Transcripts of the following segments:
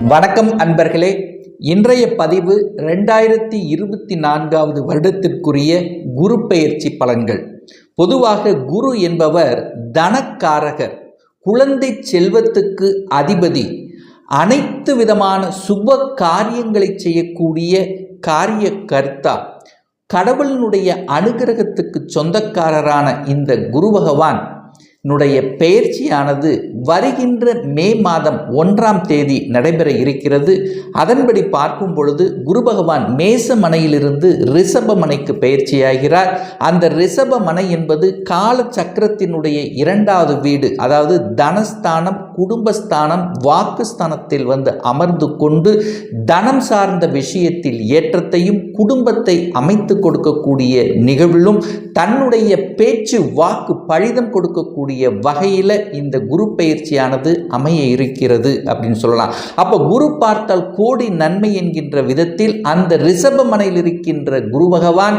வணக்கம் அன்பர்களே. இன்றைய பதிவு 2024 வருடத்திற்குரிய குரு பெயர்ச்சி பலன்கள். பொதுவாக குரு என்பவர் தனக்காரகர், குழந்தை செல்வத்துக்கு அதிபதி, அனைத்து விதமான சுப காரியங்களை செய்யக்கூடிய காரிய கர்த்தா, கடவுளினுடைய அனுகிரகத்துக்கு சொந்தக்காரரான இந்த குரு பகவான் பெயர்ச்சியானது வருகின்ற மே மாதம் 1ஆம் தேதி நடைபெற இருக்கிறது. அதன்படி பார்க்கும் பொழுது குரு பகவான் மேச மனையிலிருந்து ரிஷப மனைக்கு பெயர்ச்சியாகிறார். அந்த ரிஷப மனை என்பது கால சக்கரத்தினுடைய 2வது வீடு, அதாவது தனஸ்தானம், குடும்பஸ்தானம், வாக்குஸ்தானத்தில் அமர்ந்து கொண்டு தனம் சார்ந்த விஷயத்தில் ஏற்றத்தையும் குடும்பத்தை அமைத்து கொடுக்கக்கூடிய நிகழ்விலும் தன்னுடைய பேச்சு வாக்கு பழிதம் கொடுக்கக்கூடிய வகையில் இந்த குரு பெயர்ச்சியானது அமைய இருக்கிறது அப்படின்னு சொல்லலாம். அப்போ குரு பார்த்தால் கோடி நன்மை என்கின்ற விதத்தில் அந்த ரிஷப மனையில் இருக்கின்ற குரு பகவான்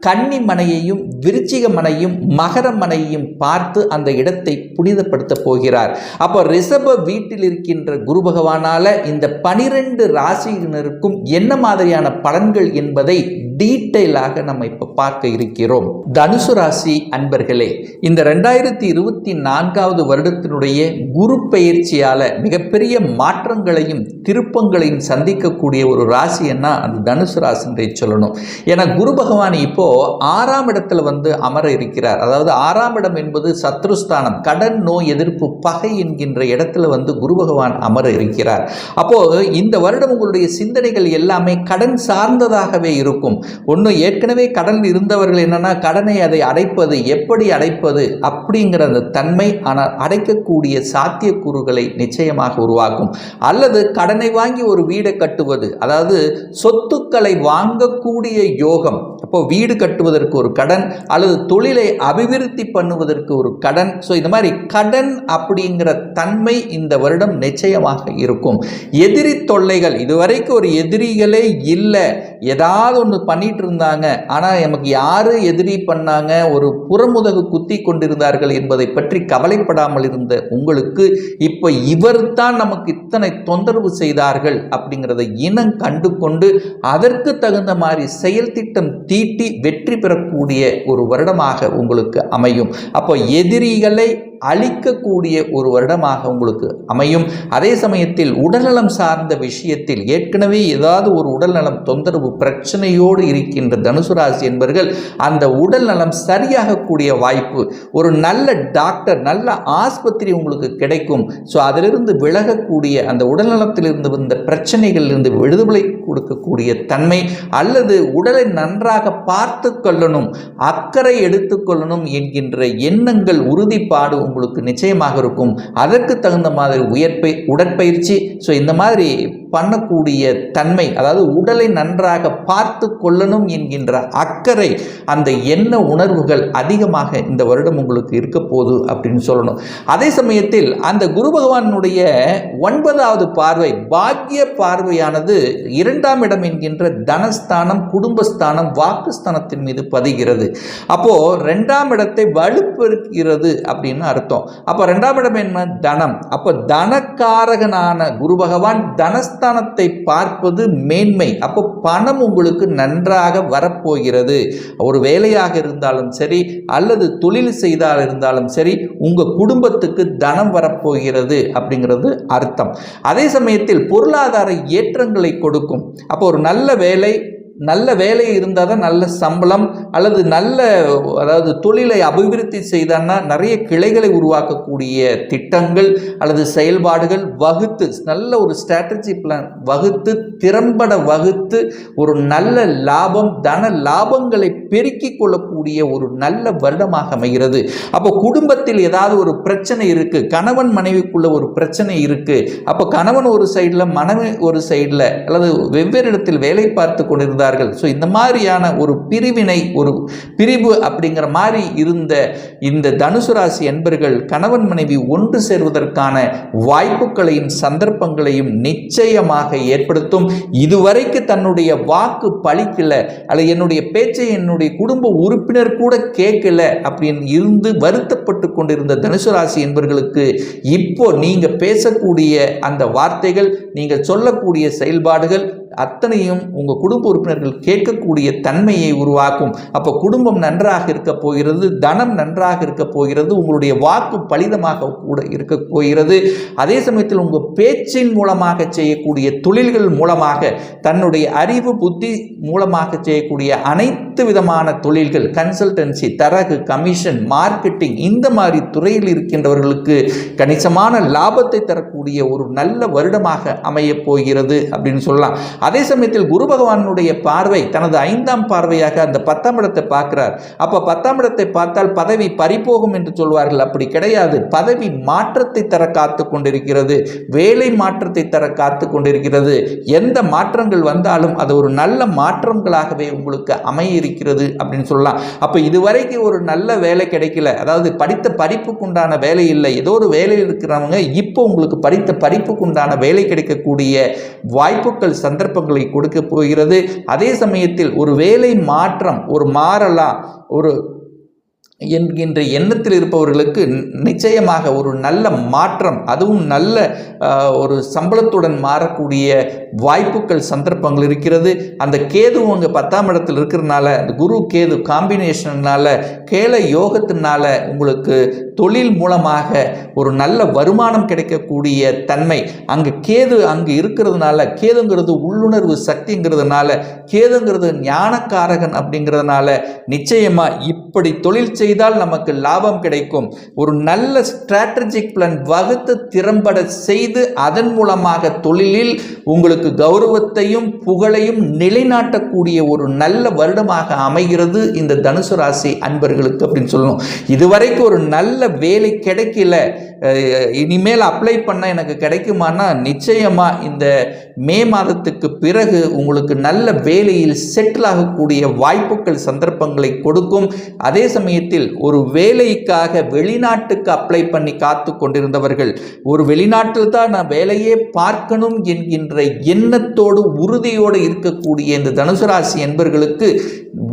கன்னி மனையையும் விருச்சிக மனையும் மகர மனையையும் பார்த்து அந்த இடத்தை புனிதப்படுத்த போகிறார். அப்போ ரிஷப வீட்டில் இருக்கின்ற குரு பகவானால இந்த 12 ராசியினருக்கும் என்ன மாதிரியான பலன்கள் என்பதை டீட்டெயிலாக நம்ம இப்போ பார்க்க இருக்கிறோம். தனுசு ராசி அன்பர்களே, இந்த 2024 வருடத்தினுடைய குரு பெயர்ச்சியால் மிகப்பெரிய மாற்றங்களையும் திருப்பங்களையும் சந்திக்கக்கூடிய ஒரு ராசின்னா அது தனுசு ராசின்றே சொல்லணும். ஏன்னா குரு பகவான் இப்போ 6ஆம் இடத்துல அமர இருக்கிறார். அதாவது 6ஆம் இடம் என்பது சத்ருஸ்தானம், கடன், நோய் எதிர்ப்பு, பகை என்கின்ற இடத்துல குரு பகவான் அமர இருக்கிறார். அப்போ இந்த வருடம் உங்களுடைய சிந்தனைகள் எல்லாமே கடன் சார்ந்ததாகவே இருக்கும். ஒன்று, ஏற்கனவே கடன் இருந்தவர்கள் என்னன்னா கடனை அதை அடைப்பது, எப்படி அடைப்பது அப்படிங்கிற அந்த தன்மை, ஆனால் அடைக்கக்கூடிய சாத்தியக்கூறுகளை நிச்சயமாக உருவாக்கும். அல்லது கடனை வாங்கி ஒரு வீடை கட்டுவது, அதாவது சொத்துக்களை வாங்கக்கூடிய யோகம். அப்போ வீடு கட்டுவதற்கு ஒரு கடன், அல்லது தொழிலை அபிவிருத்தி பண்ணுவதற்கு ஒரு கடன். ஸோ இந்த மாதிரி கடன் அப்படிங்கிற தன்மை இந்த வருடம் நிச்சயமாக இருக்கும். எதிரி தொல்லைகள், இதுவரைக்கும் ஒரு எதிரிகளே இல்லை, ஏதாவது ஒன்று பண்ணிட்டு இருந்தாங்க, ஆனால் நமக்கு யாரு எதிரி பண்ணாங்க, ஒரு புறமுதகு குத்தி கொண்டிருந்தார்கள் என்பதை பற்றி கவலைப்படாமல் இருந்த உங்களுக்கு இப்போ இவர் தான் நமக்கு இத்தனை தொந்தரவு செய்தார்கள் அப்படிங்கிறத இனம் கண்டு கொண்டு அதற்கு தகுந்த மாதிரி செயல் திட்டம் தீட்டி வெற்றி பெறக்கூடிய ஒரு வருடமாக உங்களுக்கு அமையும். அப்போ எதிரிகளை அழிக்கக்கூடிய ஒரு வருடமாக உங்களுக்கு அமையும். அதே சமயத்தில் உடல்நலம் சார்ந்த விஷயத்தில் ஏற்கனவே ஏதாவது ஒரு உடல்நலம் தொந்தரவு பிரச்சனையோடு இருக்கின்ற தனுசு ராசி என்பவர்கள் அந்த உடல் நலம் சரியாகக்கூடிய வாய்ப்பு, ஒரு நல்ல டாக்டர், நல்ல ஆஸ்பத்திரி உங்களுக்கு கிடைக்கும். ஸோ அதிலிருந்து விலகக்கூடிய, அந்த உடல் நலத்திலிருந்து வந்த பிரச்சனைகளிலிருந்து விடுதலை கொடுக்கக்கூடிய தன்மை, அல்லது உடலை நன்றாக பார்த்து கொள்ளணும், அக்கறை எடுத்துக்கொள்ளணும் என்கின்ற எண்ணங்கள், உறுதிப்பாடு உங்களுக்கு நிச்சயமாக இருக்கும். அதற்கு தகுந்த மாதிரி உடற்பயிற்சி, ஸோ இந்த மாதிரி பண்ணக்கூடிய தன்மை, அதாவது உடலை நன்றாக பார்த்து கொள்ளணும் என்கின்ற அக்கறை, அந்த எண்ண உணர்வுகள் அதிகமாக இந்த வருடம் உங்களுக்கு இருக்க போகுது அப்படின்னு சொல்லணும். அதே சமயத்தில் அந்த குரு பகவானுடைய 9வது பார்வை, பாக்கிய பார்வையானது 2ஆம் இடம் என்கின்ற தனஸ்தானம், குடும்பஸ்தானம், வாக்குஸ்தானத்தின் மீது பதிகிறது. அப்போ 2ஆம் இடத்தை வலுப்பெறுகிறது அப்படின்னு அர்த்தம். அப்போ 2ஆம் இடம் என்ன? தனம். அப்போ தனக்காரகனான குரு பகவான் தனஸ்தானத்தை பார்ப்பது மேன்மை. அப்போ பணம் உங்களுக்கு நன்றாக வரப்போகிறது. ஒரு வேலையாக இருந்தாலும் சரி, அல்லது தொழில் செய்தால் இருந்தாலும் சரி, உங்க குடும்பத்துக்கு தனம் வரப்போகிறது அப்படிங்கிறது அர்த்தம். அதே சமயத்தில் பொருளாதார ஏற்றங்களை கொடுக்கும். அப்போ ஒரு நல்ல வேலை இருந்தால் தான் நல்ல சம்பளம், அல்லது அதாவது தொழிலை அபிவிருத்தி செய்தான்னா நிறைய கிளைகளை உருவாக்கக்கூடிய திட்டங்கள் அல்லது செயல்பாடுகள் வகுத்து, நல்ல ஒரு ஸ்ட்ராட்டஜி பிளான் வகுத்து, திறம்பட வகுத்து, ஒரு நல்ல லாபம், தன லாபங்களை பெருக்கிக் கொள்ளக்கூடிய ஒரு நல்ல வருடமாக அமைகிறது. அப்போ குடும்பத்தில் ஏதாவது ஒரு பிரச்சனை இருக்கு, கணவன் மனைவிக்குள்ள ஒரு பிரச்சனை இருக்கு, அப்போ கணவன் ஒரு சைடில், மனைவி ஒரு சைடில், அல்லது வெவ்வேறு இடத்தில் வேலை பார்த்து கொண்டிருந்தார் கொள்வார்கள். ஸோ இந்த மாதிரியான ஒரு பிரிவு அப்படிங்கிற மாதிரி இருந்த இந்த தனுசு ராசி என்பர்கள் கணவன் மனைவி ஒன்று சேர்வதற்கான வாய்ப்புகளையும் சந்தர்ப்பங்களையும் நிச்சயமாக ஏற்படுத்தும். இதுவரைக்கு தன்னுடைய வாக்கு பலிக்கல, அல்லது என்னுடைய பேச்சை என்னுடைய குடும்ப உறுப்பினர் கூட கேட்கல அப்படின்னு இருந்து வருத்தப்பட்டு கொண்டிருந்த தனுசு ராசி என்பவர்களுக்கு இப்போ நீங்க பேசக்கூடிய அந்த வார்த்தைகள், நீங்க சொல்லக்கூடிய செயல்பாடுகள் அத்தனையும் உங்க குடும்ப உறுப்பினர்கள் கேட்கக்கூடிய தன்மையை உருவாக்கும். அப்போ குடும்பம் நன்றாக இருக்க போகிறது, தனம் நன்றாக இருக்க போகிறது, உங்களுடைய வாக்கு பலிதமாக கூட இருக்க போகிறது. அதே சமயத்தில் உங்க பேச்சின் மூலமாக செய்யக்கூடிய தொழில்கள் மூலமாக, தன்னுடைய அறிவு புத்தி மூலமாக செய்யக்கூடிய அனைத்து விதமான தொழில்கள், கன்சல்டன்சி, தரகு, கமிஷன், மார்க்கெட்டிங், இந்த மாதிரி துறையில் இருக்கின்றவர்களுக்கு கணிசமான லாபத்தை தரக்கூடிய ஒரு நல்ல வருடமாக அமைய போகிறது அப்படின்னு சொல்லலாம். அதே சமயத்தில் குரு பகவானுடைய பார்வை தனது 5ஆம் பார்வையாக அந்த 10ஆம் இடத்தை பார்க்கிறார். அப்ப 10ஆம் இடத்தை பார்த்தால் பதவி பறிபோகும் என்று சொல்வார்கள். அப்படி கிடையாது. பதவி மாற்றத்தை தர காத்து கொண்டிருக்கிறது, வேலை மாற்றத்தை தர காத்து கொண்டிருக்கிறது. எந்த மாற்றங்கள் வந்தாலும் அது ஒரு நல்ல மாற்றங்களாகவே உங்களுக்கு அமைய இருக்கிறது அப்படின்னு சொல்லலாம். அப்ப இதுவரைக்கும் ஒரு நல்ல வேலை கிடைக்கல, அதாவது படித்த படிப்புக்குண்டான வேலை இல்லை, ஏதோ ஒரு வேலையில் இருக்கிறவங்க இப்போ உங்களுக்கு படித்த படிப்புக்குண்டான வேலை கிடைக்கக்கூடிய வாய்ப்புகள் சந்தர்ப்பங்களை கொடுக்க போகிறது. அதே சமயத்தில் ஒரு வேலை மாற்றம், ஒரு மாறலாம் ஒரு என்கின்ற எண்ணத்தில் இருப்பவர்களுக்கு நிச்சயமாக ஒரு நல்ல மாற்றம், அதுவும் நல்ல ஒரு சம்பளத்துடன் மாறக்கூடிய வாய்ப்புகள் சந்தர்ப்பங்கள் இருக்கிறது. அந்த கேது உங்க 10ஆம் இடத்தில் இருக்கிறதுனால, அந்த குரு கேது காம்பினேஷனால, கேல யோகத்தினால உங்களுக்கு தொழில் மூலமாக ஒரு நல்ல வருமானம் கிடைக்கக்கூடிய தன்மை அங்கு கேது அங்கு இருக்கிறதுனால, கேதுங்கிறது உள்ளுணர்வு சக்திங்கிறதுனால, கேதுங்கிறது ஞானக்காரகன் அப்படிங்கிறதுனால நிச்சயமா இப்படி தொழில் செய்தால் நமக்கு லாபம் கிடைக்கும். ஒரு நல்ல ஸ்ட்ராட்டஜிக் பிளான் வகுத்து திறம்பட செய்து அதன் மூலமாக தொழிலில் உங்களுக்கு கௌரவத்தையும் புகழையும் நிலைநாட்டக்கூடிய ஒரு நல்ல வருடமாக அமைகிறது இந்த தனுசு ராசி அன்பர்களுக்கு அப்படின்னு சொல்லணும். இதுவரைக்கும் ஒரு நல்ல வேலை கிடைக்கல, இனிமேல் அப்ளை பண்ண எனக்கு கிடைக்குமானா நிச்சயமா இந்த மே மாதத்துக்கு பிறகு உங்களுக்கு நல்ல வேலையில் செட்டில் ஆகக்கூடிய வாய்ப்புகள் சந்தர்ப்பங்களை கொடுக்கும். அதே சமயத்தில் ஒரு வேலைக்காக வெளிநாட்டுக்கு அப்ளை பண்ணி காத்து கொண்டிருந்தவர்கள், ஒரு வெளிநாட்டில் தான் நான் வேலையே பார்க்கணும் என்கின்ற எண்ணத்தோடு உறுதியோடு இருக்கக்கூடிய இந்த தனுசு ராசி என்பவர்களுக்கு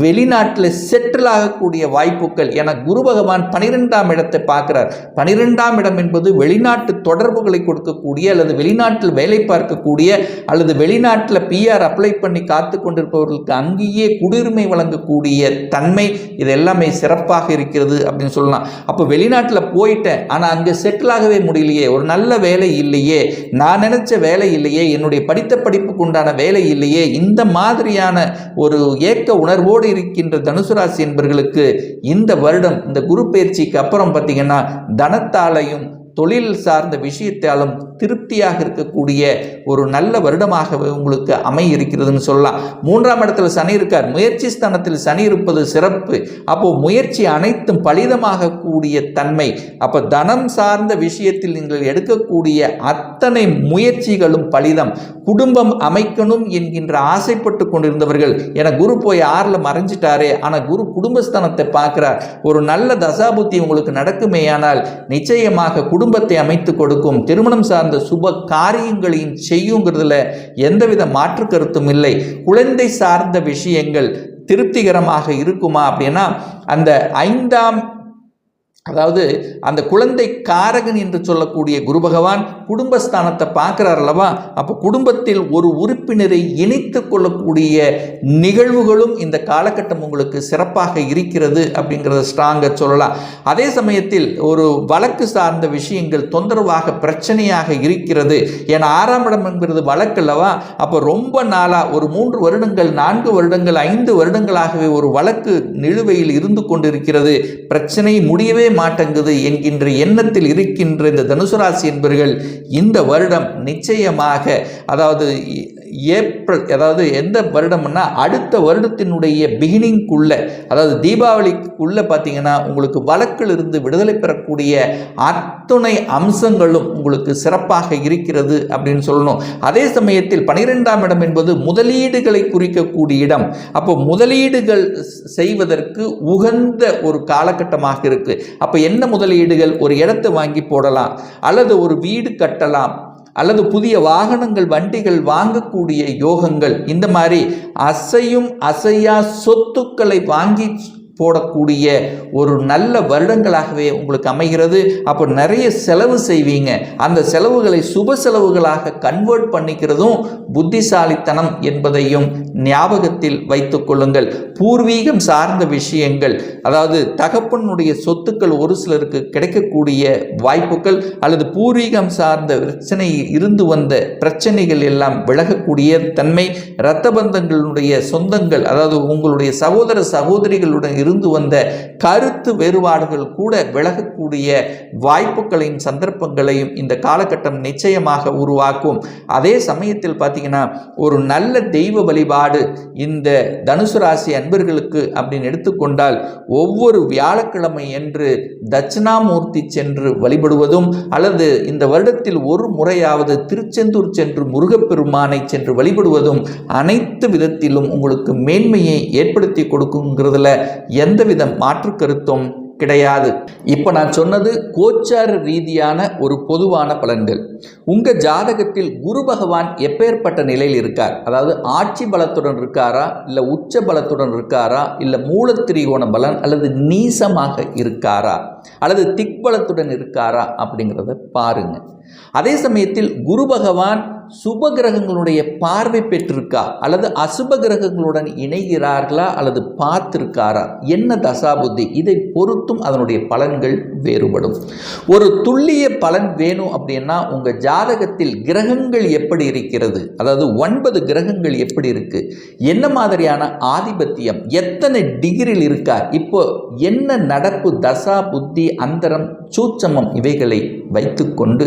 வெளிநாட்டில் செட்டில் ஆகக்கூடிய வாய்ப்புகள் என குரு பகவான் 12ஆம் இடத்தை பார்க்கிறார். 12ஆம் இடம் என்பது வெளிநாட்டு தொடர்புகளை கொடுக்கக்கூடிய, அல்லது வெளிநாட்டில் வேலை பார்க்கக்கூடிய, அல்லது வெளிநாட்டில் PR அப்ளை பண்ணி காத்து கொண்டிருப்பவர்களுக்கு அங்கேயே குடியுரிமை வழங்கக்கூடிய தன்மை, இது எல்லாமே சிறப்பாக இருக்கிறது அப்படின்னு சொல்லலாம். அப்போ வெளிநாட்டில் போயிட்டேன், ஆனால் அங்கே செட்டில் ஆகவே முடியலையே, ஒரு நல்ல வேலை இல்லையே, நான் நினைச்ச வேலை இல்லையே, என்னுடைய படித்த படிப்புக்கு உண்டான வேலை இல்லையே, இந்த மாதிரியான ஒரு ஏக்க உணர்வோடு இருக்கின்ற தனுசு ராசி என்பவர்களுக்கு இந்த வருடம், இந்த குரு பயிற்சிக்கு அப்புறம் பார்த்தீங்கன்னா தனத்தாலையும் தொழில் சார்ந்த விஷயத்தாலும் திருப்தியாக இருக்கக்கூடிய ஒரு நல்ல வருடமாகவே உங்களுக்கு அமைய இருக்கிறதுன்னு சொல்லலாம். 3ஆம் இடத்துல சனி இருக்கார். முயற்சி ஸ்தானத்தில் சனி இருப்பது சிறப்பு. அப்போ முயற்சி அனைத்தும் பலிதமாக கூடிய தன்மை. அப்போ தனம் சார்ந்த விஷயத்தில் நீங்கள் எடுக்கக்கூடிய அத்தனை முயற்சிகளும் பலிதம். குடும்பம் அமைக்கணும் என்கின்ற ஆசைப்பட்டு கொண்டிருந்தவர்கள், என குரு போய் 6ல் மறைஞ்சிட்டாரே, ஆனால் குரு குடும்பஸ்தானத்தை பார்க்கிறார். ஒரு நல்ல தசாபுத்தி உங்களுக்கு நடக்குமேயானால் நிச்சயமாக குடும்பத்தை அமைத்து கொடுக்கும். திருமணம் சார்ந்த சுப காரியங்களையும் செய்யுங்கிறதுல எந்தவித மாற்று கருத்தும் இல்லை. குழந்தை சார்ந்த விஷயங்கள் திருப்திகரமாக இருக்குமா அப்படின்னா, அந்த 5ஆம், அதாவது அந்த குழந்தை காரகன் என்று சொல்லக்கூடிய குரு பகவான் குடும்பஸ்தானத்தை பார்க்கிறார் அல்லவா, அப்போ குடும்பத்தில் ஒரு உறுப்பினரை இணைத்து கொள்ளக்கூடிய நிகழ்வுகளும் இந்த காலகட்டம் உங்களுக்கு சிறப்பாக இருக்கிறது அப்படிங்கிறத ஸ்ட்ராங்காக சொல்லலாம். அதே சமயத்தில் ஒரு வழக்கு சார்ந்த விஷயங்கள் தொந்தரவாக பிரச்சனையாக இருக்கிறது. ஏன்னா 6ஆம் இடம் என்கிறது வழக்கு அல்லவா, அப்போ ரொம்ப நாளாக ஒரு 3 வருடங்கள் 4 வருடங்கள் 5 வருடங்களாகவே ஒரு வழக்கு நிலுவையில் இருந்து கொண்டிருக்கிறது, பிரச்சனை முடியவே மாட்டேங்குது என்கின்ற எண்ணத்தில் இருக்கின்ற இந்த தனுசு ராசி என்பவர்கள் இந்த வருடம் நிச்சயமாக, அதாவது ஏப்ரல், அதாவது எந்த வருடம்னா அடுத்த வருடத்தினுடைய பிகினிங்குள்ள, அதாவது தீபாவளிக்குள்ள பார்த்தீங்கன்னா உங்களுக்கு வழக்கிலிருந்து விடுதலை பெறக்கூடிய அத்துணை அம்சங்களும் உங்களுக்கு சிறப்பாக இருக்கிறது அப்படின்னு சொல்லணும். அதே சமயத்தில் 12ஆம் இடம் என்பது முதலீடுகளை குறிக்கக்கூடிய இடம். அப்போ முதலீடுகள் செய்வதற்கு உகந்த ஒரு காலகட்டமாக இருக்கு. அப்போ என்ன முதலீடுகள்? ஒரு இடத்தை வாங்கி போடலாம், அல்லது ஒரு வீடு கட்டலாம், அல்லது புதிய வாகனங்கள் வண்டிகள் வாங்கக்கூடிய யோகங்கள், இந்த மாதிரி அசையும் அசையா சொத்துக்களை வாங்கி போடக்கூடிய ஒரு நல்ல வருடங்களாகவே உங்களுக்கு அமைகிறது. அப்போ நிறைய செலவு செய்வீங்க. அந்த செலவுகளை சுப செலவுகளாக கன்வெர்ட் பண்ணிக்கிறதும் புத்திசாலித்தனம் என்பதையும் ஞாபகத்தில் வைத்துக் கொள்ளுங்கள். பூர்வீகம் சார்ந்த விஷயங்கள், அதாவது தகப்பனுடைய சொத்துக்கள் ஒரு சிலருக்கு கிடைக்கக்கூடிய வாய்ப்புகள், அல்லது பூர்வீகம் சார்ந்த பிரச்சனை இருந்து வந்த பிரச்சனைகள் எல்லாம் விலகக்கூடிய தன்மை, இரத்த பந்தங்களுடைய சொந்தங்கள், அதாவது உங்களுடைய சகோதர சகோதரிகளுடன் இருந்து வந்த கருத்து வேறுபாடுகள் கூட விலகக்கூடிய வாய்ப்புகளையும் சந்தர்ப்பங்களையும் இந்த காலகட்டம் நிச்சயமாக உருவாக்கும். அதே சமயத்தில் பார்த்தீங்கன்னா ஒரு நல்ல தெய்வ வழிபாடு இந்த தனுசு ராசி அன்பர்களுக்கு அப்படின்னு எடுத்துக்கொண்டால், ஒவ்வொரு வியாழக்கிழமை என்று தட்சிணாமூர்த்தி சென்று வழிபடுவதும், அல்லது இந்த வருடத்தில் ஒரு முறையாவது திருச்செந்தூர் சென்று முருகப்பெருமானை சென்று வழிபடுவதும் அனைத்து விதத்திலும் உங்களுக்கு மேன்மையை ஏற்படுத்தி கொடுக்குங்கிறதுல எந்தவித மாற்று கருத்தும் கிடையாது. இப்போ நான் சொன்னது கோச்சார ரீதியான ஒரு பொதுவான பலன்கள். உங்கள் ஜாதகத்தில் குரு பகவான் எப்பேற்பட்ட நிலையில் இருக்கார், அதாவது ஆட்சி பலத்துடன் இருக்காரா, இல்லை உச்ச பலத்துடன் இருக்காரா, இல்லை மூலத்திரிகோண பலன் அல்லது நீசமாக இருக்காரா, அல்லது திக்பலத்துடன் இருக்காரா அப்படிங்கிறத பாருங்க. அதே சமயத்தில் குரு பகவான் சுப கிரகங்களுடைய பார்வை பெற்றிருக்கா, அல்லது அசுப கிரகங்களுடன் இணைகிறார்களா, அல்லது பார்த்திருக்காரா, என்ன தசாபுத்தி, இதை பொறுத்தும் அதனுடைய பலன்கள் வேறுபடும். ஒரு துல்லிய பலன் வேணும் அப்படின்னா உங்கள் ஜாதகத்தில் கிரகங்கள் எப்படி இருக்கிறது, அதாவது 9 கிரகங்கள் எப்படி இருக்கு, என்ன மாதிரியான ஆதிபத்தியம், எத்தனை டிகிரியில் இருக்கார், இப்போ என்ன நடப்பு, தசா புத்தி அந்தரம் சூட்சமம், இவைகளை வைத்துக்கொண்டு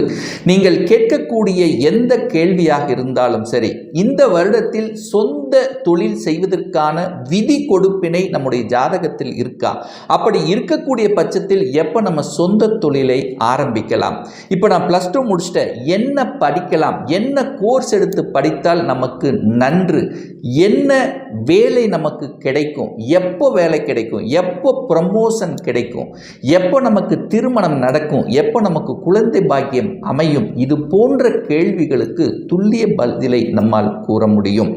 நீங்கள் கேட்கக்கூடிய எந்த கேள்வியாக இருந்தாலும் சரி, இந்த வருடத்தில் சொந்த தொழில் செய்வதற்கான விதி கொடுப்பினை நம்முடைய ஜாதகத்தில் இருக்கா, அப்படி இருக்கக்கூடிய பட்சத்தில் எப்போ நம்ம சொந்த தொழிலை ஆரம்பிக்கலாம், இப்போ நான் +2 முடிச்சிட்டேன், என்ன படிக்கலாம், என்ன கோர்ஸ் எடுத்து படித்தால் நமக்கு நன்று, என்ன வேலை நமக்கு கிடைக்கும், எப்போ வேலை கிடைக்கும், எப்போ ப்ரமோஷன் கிடைக்கும், எப்போ நமக்கு திருமணம் நடக்கும், எப்போ நமக்கு குழந்தை பாக்கியம் அமையும், இது போன்ற கேள்விகளுக்கு துல்லிய பதிலை நம்மால் கூற முடியும்.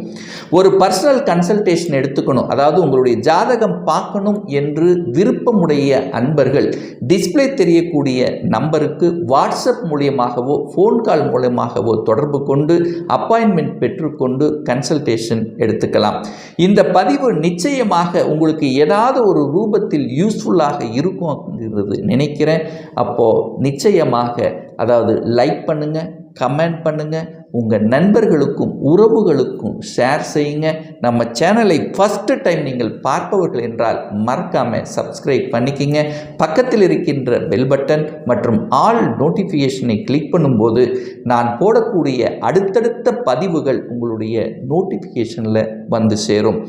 ஒரு பர்சனல் கன்சல்டேஷன் எடுத்துக்கணும், அதாவது உங்களுடைய ஜாதகம் பார்க்கணும் என்று விருப்பமுடைய அன்பர்கள் டிஸ்பிளே தெரியக்கூடிய நம்பருக்கு வாட்ஸ்அப் மூலியமாகவோ ஃபோன் கால் மூலமாகவோ தொடர்பு கொண்டு அப்பாயின்மெண்ட் பெற்றுக்கொண்டு கன்சல்டேஷன் எடுத்துக்கலாம். இந்த பதிவு நிச்சயமாக உங்களுக்கு ஏதாவது ஒரு ரூபத்தில் யூஸ்ஃபுல்லாக இருக்கும் அப்படிங்கிறது நினைக்கிறேன். அப்போது நிச்சயமாக, அதாவது லைக் பண்ணுங்கள், கமெண்ட் பண்ணுங்கள், உங்கள் நண்பர்களுக்கும் உறவுகளுக்கும் ஷேர் செய்யுங்க. நம்ம சேனலை ஃபஸ்ட்டு டைம் நீங்கள் பார்ப்பவர்கள் என்றால் மறக்காமல் சப்ஸ்கிரைப் பண்ணிக்கிங்க. பக்கத்தில் இருக்கின்ற பெல் பட்டன் மற்றும் ஆல் நோட்டிஃபிகேஷனை கிளிக் பண்ணும்போது நான் போடக்கூடிய அடுத்தடுத்த பதிவுகள் உங்களுடைய நோட்டிஃபிகேஷனில் வந்து சேரும்.